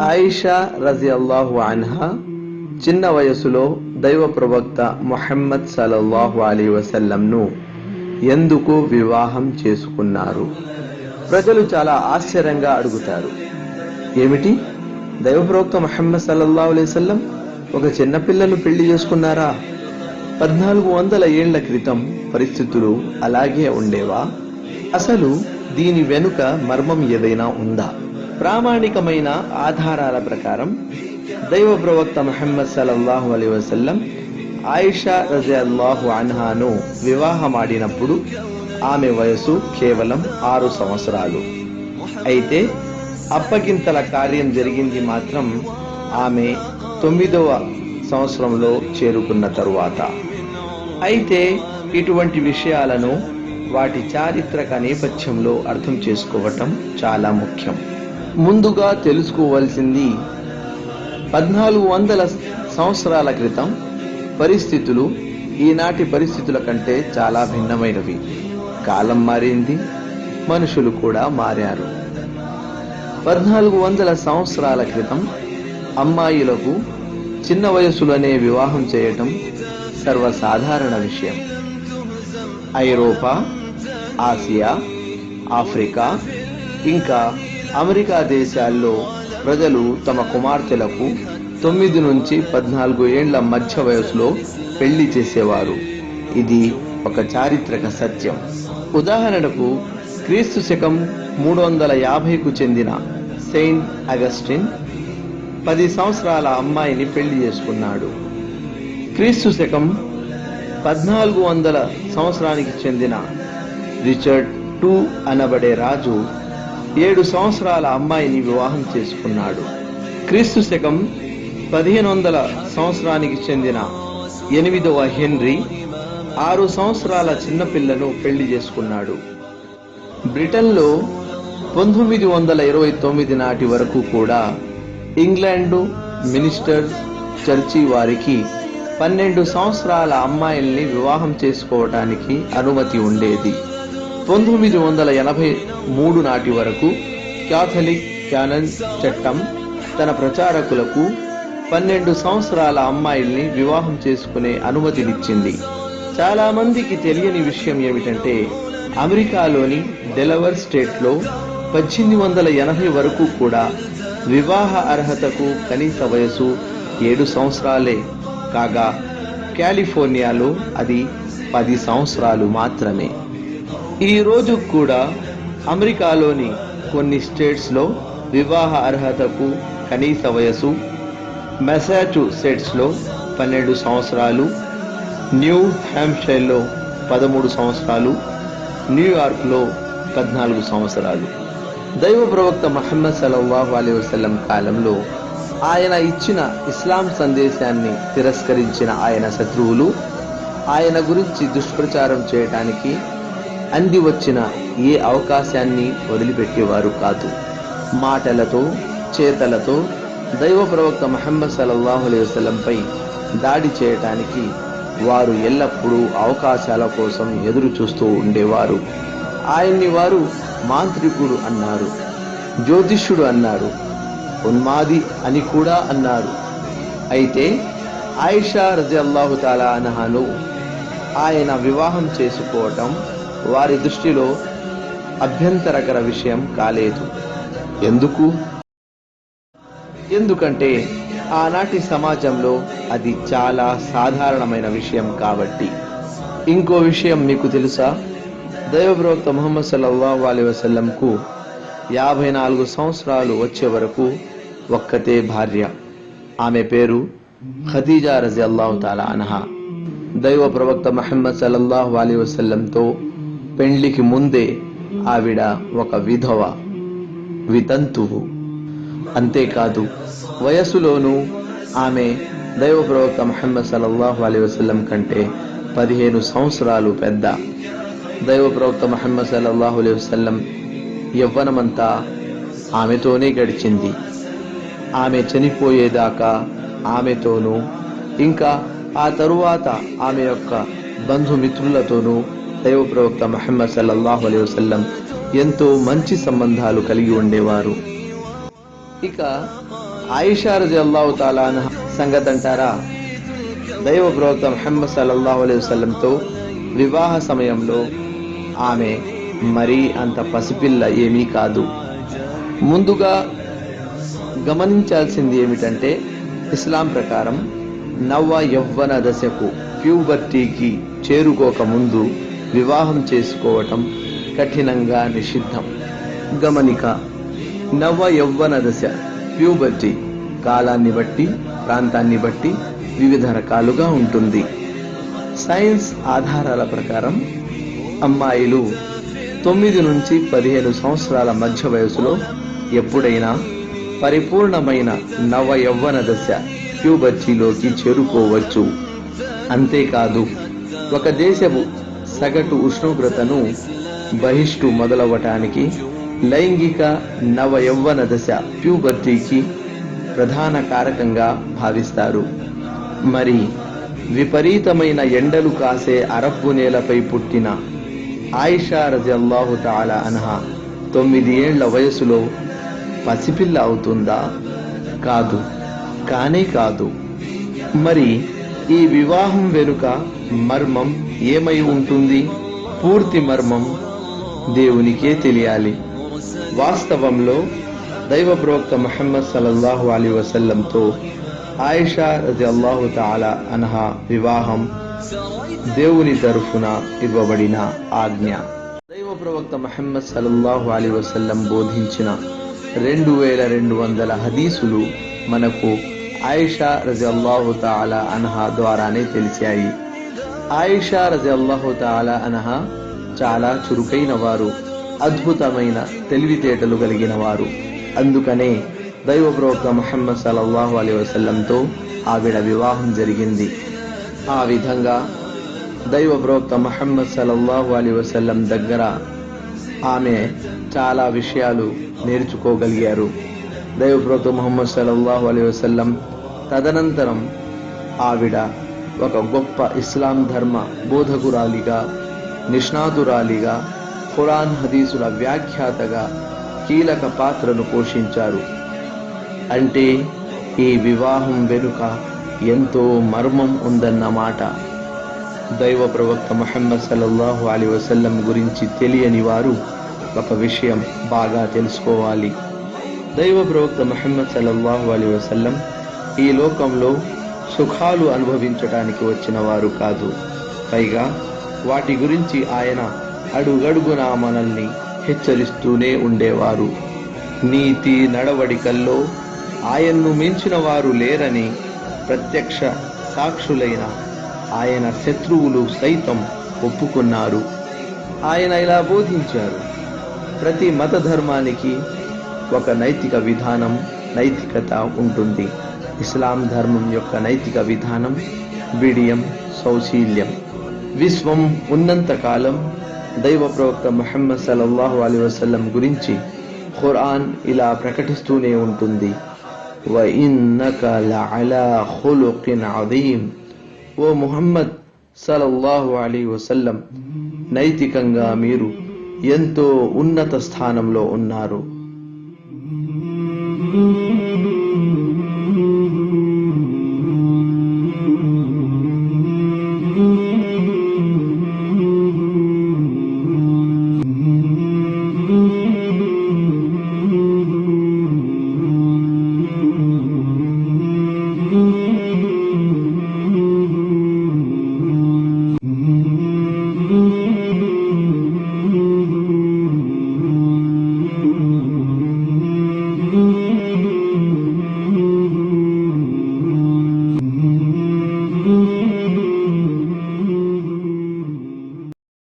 ఆయిషా రజియల్లాహు అన్హా చిన్న వయసులో దైవ ప్రవక్త ముహమ్మద్ సల్లల్లాహు అలైహి వసల్లంను ఎందుకు వివాహం చేసుకున్నారు? ప్రజలు చాలా ఆశ్చర్యంగా అడుగుతారు, ఏమిటి, దైవ ప్రవక్త ముహమ్మద్ సల్లల్లాహు అలైహి వసల్లం ఒక చిన్న పిల్లను పెళ్లి చేసుకున్నారా? 1400 ఏళ్ల క్రితం పరిస్థితులు అలాగే ఉండేవా? అసలు దీని వెనుక మర్మం ఏదైనా ఉందా? ప్రామాణికమైన ఆధారాల ప్రకారం దైవ ప్రవక్త ముహమ్మద్ సల్లల్లాహు అలైహి వసల్లం ఆయిషా రజియల్లాహు అన్హాను వివాహమాడినప్పుడు ఆమె వయసు కేవలం 6 సంవత్సరాలు. అయితే అప్పగింతల కార్యం జరిగింది మాత్రం ఆమె 9వ సంవత్సరంలో చేరుకున్న తరువాత. అయితే ఇటువంటి విషయాలను వాటి చారిత్రక నేపథ్యంలో అర్థం చేసుకోవటం చాలా ముఖ్యం. ముందుగా తెలుసుకోవాల్సింది 1400 సంవత్సరాల క్రితం పరిస్థితులు ఈనాటి పరిస్థితుల కంటే చాలా భిన్నమైనవి. కాలం మారింది, మనుషులు కూడా మారారు. 1400 సంవత్సరాల క్రితం అమ్మాయిలకు చిన్న వయసులోనే వివాహం చేయటం సర్వసాధారణ విషయం. ఐరోపా, ఆసియా, ఆఫ్రికా ఇంకా అమెరికా దేశాల్లో ప్రజలు తమ కుమార్తెలకు 9 నుంచి 14 ఏండ్ల మధ్య వయసులో పెళ్లి చేసేవారు. ఇది ఒక చారిత్రక సత్యం. ఉదాహరణకు క్రీస్తు శకం 350కు చెందిన సెయింట్ అగస్టిన్ 10 సంవత్సరాల అమ్మాయిని పెళ్లి చేసుకున్నాడు. క్రీస్తు శకం 1400 సంవత్సరానికి చెందిన రిచర్డ్ II అనబడే రాజు 7 సంవత్సరాల అమ్మాయిని వివాహం చేసుకున్నాడు. క్రీస్తు శకం 1500 సంవత్సరానికి చెందిన 8వ హెన్రీ 6 సంవత్సరాల చిన్నపిల్లను పెళ్లి చేసుకున్నాడు. బ్రిటన్లో 1929 నాటి వరకు కూడా ఇంగ్లాండు మినిస్టర్ చర్చి వారికి 12 సంవత్సరాల అమ్మాయిల్ని వివాహం చేసుకోవటానికి అనుమతి ఉండేది. 1983 నాటి వరకు క్యాథలిక్ క్యానన్ చట్టం తన ప్రచారకులకు 12 సంవత్సరాల అమ్మాయిల్ని వివాహం చేసుకునే అనుమతినిచ్చింది. చాలా మందికి తెలియని విషయం ఏమిటంటే అమెరికాలోని డెలవర్ స్టేట్లో 1880 వరకు కూడా వివాహ అర్హతకు కనీస వయసు 7 సంవత్సరాలే కాగా కాలిఫోర్నియాలో అది 10 సంవత్సరాలు మాత్రమే. ఈ రోజు కూడా అమెరికాలోని కొన్ని స్టేట్స్లో వివాహ అర్హతకు కనీస వయసు మెసాచ్యూసెట్స్లో 12 సంవత్సరాలు, న్యూ హ్యాంప్షైర్లో 13 సంవత్సరాలు, న్యూయార్క్లో 14 సంవత్సరాలు. దైవ ప్రవక్త ముహమ్మద్ సల్లల్లాహు అలైహి వసల్లం కాలంలో ఆయన ఇచ్చిన ఇస్లాం సందేశాన్ని తిరస్కరించిన ఆయన శత్రువులు ఆయన గురించి దుష్ప్రచారం చేయటానికి అంది వచ్చిన ఏ అవకాశాన్ని వదిలిపెట్టేవారు కాదు. మాటలతో చేతలతో దైవ ప్రవక్త ముహమ్మద్ సల్లల్లాహు అలైహి వసల్లంపై దాడి చేయటానికి వారు ఎల్లప్పుడూ అవకాశాల కోసం ఎదురు చూస్తూ ఉండేవారు. ఆయన్ని వారు మాంత్రికుడు అన్నారు, జ్యోతిష్యుడు అన్నారు, ఉన్మాది అని కూడా అన్నారు. అయితే ఆయిషా రజియల్లాహు తాలా అన్హాను ఆయన వివాహం చేసుకోవటం వారి దృష్టిలో అభ్యంతరకర విషయం కాలేదు. ఎందుకంటే ఆనాటి సమాజంలో అది చాలా సాధారణమైన విషయం కాబట్టి. ఇంకో విషయం మీకు తెలుసా? దైవ ప్రవక్త ముహమ్మద్ సల్లల్లాహు అలైహి వసల్లంకు 54 సంవత్సరాలు వచ్చే వరకు ఒక్కతే భార్య. ఆమె పేరు ఖదీజా రజియల్లాహు తాలా అన్హా. దైవ ప్రవక్త ముహమ్మద్ సల్లల్లాహు అలైహి వసల్లంతో పెండ్లికి ముందే ఆవిడ ఒక విధవ, వితంతువు. అంతేకాదు వయసులోనూ ఆమె దైవ ప్రవక్త ముహమ్మద్ సల్లల్లాహు అలైహి వసల్లం కంటే 15 సంవత్సరాలు పెద్ద. దైవ ప్రవక్త ముహమ్మద్ సల్లల్లాహు అలైహి వసల్లం యవ్వనమంతా ఆమెతోనే గడిచింది. ఆమె చనిపోయేదాకా ఆమెతోనూ ఇంకా ఆ తరువాత ఆమె యొక్క బంధుమిత్రులతోనూ దైవ ప్రవక్త ముహమ్మద్ సల్లల్లాహు అలైహి వసల్లం ఎంతో మంచి సంబంధాలు కలిగి ఉండేవారు. ఇక ఆయిషా రజియల్లాహు తాలా అన్హా సంగతి అంటారా, దైవ ప్రవక్త ముహమ్మద్ సల్లల్లాహు అలైహి వసల్లంతో వివాహ సమయంలో ఆమె మరీ అంత పసిపిల్ల ఏమీ కాదు. ముందుగా గమనించాల్సింది ఏమిటంటే, ఇస్లాం ప్రకారం నవ యవ్వన దశకు ప్యూబర్టీకి చేరుకోక ముందు వివాహం చేసుకోవటం కఠినంగా నిషిద్ధం. గమనిక, నవ యవ్వన దశ ప్యూబర్టీ కాలాన్ని బట్టి ప్రాంతాన్ని బట్టి వివిధ రకాలుగా ఉంటుంది. సైన్స్ ఆధారాల ప్రకారం అమ్మాయిలు 9 నుంచి 15 సంవత్సరాల మధ్య వయసులో ఎప్పుడైనా పరిపూర్ణమైన నవ యవ్వన దశ ప్యూబర్టీలోకి చేరుకోవచ్చు. అంతేకాదు, ఒక దేశపు సగటు ఉష్ణోగ్రతను బహిష్టు మొదలవటానికి లైంగిక నవ యవ్వన దశ ప్యూబర్టీకి ప్రధాన కారకంగా భావిస్తారు. మరి విపరీతమైన ఎండలు కాసే అరబ్బు నేలపై పుట్టిన ఆయిషా రజియల్లాహు తాలా అన్హా 9 ఏళ్ల వయసులో పసిపిల్ల అవుతుందా? కాదు, కానే కాదు. మరి ఈ వివాహం వెనుక మర్మం ఏమై ఉంటుంది? పూర్తి మర్మం దేవునికే తెలియాలి. వాస్తవంలో దైవ ప్రవక్త ముహమ్మద్ సల్లల్లాహు అలైహి వసల్లంతో ఆయిషా రజియల్లాహు తాలా అన్హా వివాహం దేవుని తరఫున ఇవ్వబడిన ఆజ్ఞ. దైవ ప్రవక్త ముహమ్మద్ సల్లల్లాహు అలైహి వసల్లం బోధించిన 2200 హదీసులు మనకు ఆయిషా రజియల్లాహు తాలా అన్హా ద్వారానే తెలిసాయి. ఆయిషా రజియల్లాహు తాలా అన్హా చాలా చురుకైన వారు, అద్భుతమైన తెలివితేటలు కలిగిన వారు. అందుకనే దైవ ప్రవక్త ముహమ్మద్ సల్లల్లాహు అలైహి వసల్లంతో ఆవిడ వివాహం జరిగింది. ఆ విధంగా దైవ ప్రవక్త ముహమ్మద్ సల్లల్లాహు అలైహి వసల్లం దగ్గర ఆమె చాలా విషయాలు నేర్చుకోగలిగారు. దైవ ప్రవక్త ముహమ్మద్ సల్లల్లాహు అలైహి వసల్లం తదనంతరం ఆవిడ ఒక గొప్ప ఇస్లాం ధర్మ బోధకురాలిగా, నిష్ణాతురాలిగా, ఖురాన్ హదీసుల వ్యాఖ్యాతగా కీలక పాత్రను పోషించారు. అంటే ఈ వివాహం వెనుక ఎంతో మర్మం ఉందన్నమాట. దైవ ప్రవక్త ముహమ్మద్ సల్లల్లాహు అలైహి వసల్లం గురించి తెలియని వారు ఒక విషయం బాగా తెలుసుకోవాలి. దైవ ప్రవక్త ముహమ్మద్ సల్లల్లాహు అలైహి వసల్లం ఈ లోకంలో సుఖాలు అనుభవించడానికి వచ్చిన వారు కాదు. పైగా వాటి గురించి ఆయన అడుగడుగునా మనల్ని హెచ్చరిస్తూనే ఉండేవారు. నీతి నడవడికల్లో ఆయన్ను మించిన వారు లేరని ప్రత్యక్ష సాక్షులైన ఆయన శత్రువులు సైతం ఒప్పుకున్నారు. ఆయన ఇలా బోధించారు: ప్రతి మత ధర్మానికి ఒక నైతిక విధానం, నైతికత ఉంటుంది. ఇస్లాం ధర్మం యొక్క నైతిక విధానం బిడియం, సౌశీల్యం. విశ్వం ఉన్నంత కాలం దైవ ప్రవక్త ముహమ్మద్ సల్లల్లాహు అలైహి వసల్లం గురించి ఖురాన్ ఇలా ప్రకటిస్తూనే ఉంటుంది: వ ఇన్నక లఅలా ఖులుఖిన్ అజీమ్. ఓ ముహమ్మద్ సల్లల్లాహు అలైహి వసల్లం, నైతికంగా మీరు ఎంతో ఉన్నత స్థానంలో ఉన్నారు.